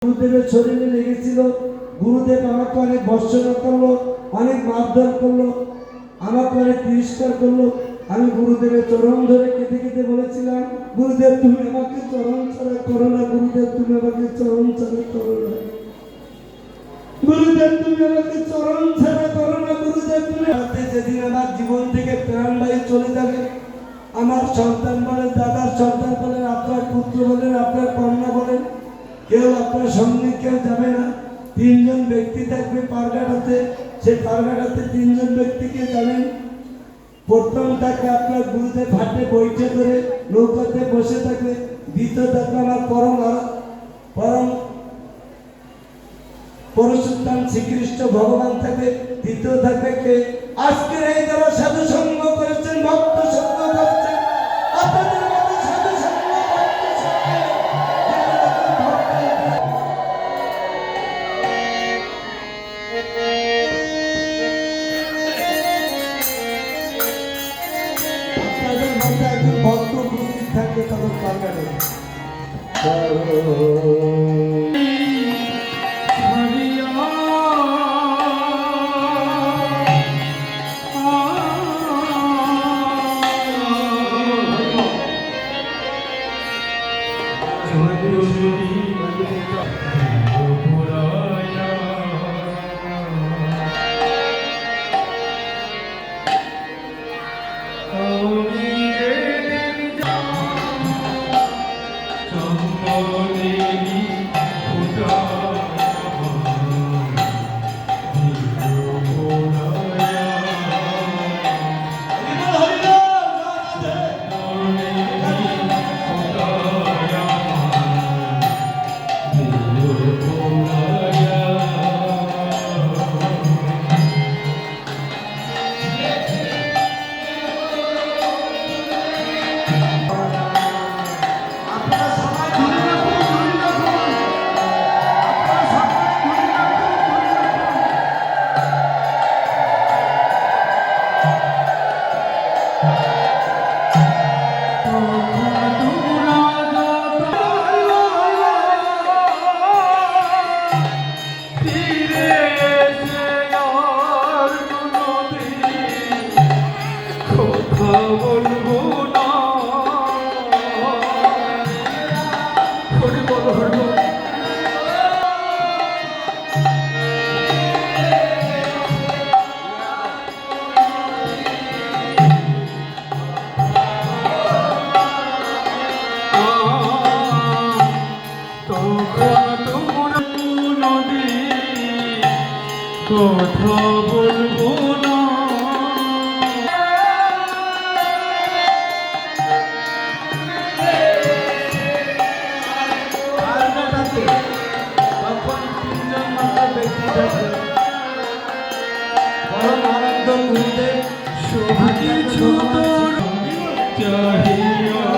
গুরুদেবের শরীরে লেগেছিল। গুরুদেব আমাকে অনেক ভর্ৎসনা করলো, অনেক মারধর করলো, আমাকে অনেক তিরস্কার করলো। আমি গুরুদেবের চরণ ধরে কেঁদে কেঁদে বলেছিলাম, গুরুদেব তুমি আমাকে চরণ ছাড়া করো না, গুরুদেব তুমি আমাকে চরণ ছাড়া করো না, গুরুদেব তুমি আমাকে চরণ ছাড়া করো না, গুরুদেব তুমি। যেদিন আমার জীবন থেকে প্রাণবায়ু চলে যাবে, আমার সন্তান বলেন, দাদার সন্তান বলেন, আপনার পুত্র বলেন, আপনার কন্যা বলেন, কেউ আপনার সঙ্গে কেউ যাবে না। তিনজন ব্যক্তি থাকবে পারগাটাতে। সেই পারগাটাতে তিনজন ব্যক্তিকে জানেন। প্রথম থাকে আপনার গুরুদেব হাটে বইটে করে নৌকাতে বসে থাকবে। দ্বিতীয় থাকে আমার পরম পরশুত্তম শ্রীকৃষ্ণ ভগবান থাকবে। তৃতীয় থাকবে কে? আজকের এই যারা সাধু সঙ্গ করেছেন, ভক্ত সঙ্গ করেছেন, আপনাদের মতো সাধু সঙ্গ আপনাদের মধ্যে একজন ভক্ত উপস্থিত থাকবে তাদের পারগারে। কথা বলবো না। তখন তিনজন মাত্র ব্যক্তি থাকবে। পরম আরাধ্য গুরুদেব সব কিছু তোর চাহিয়া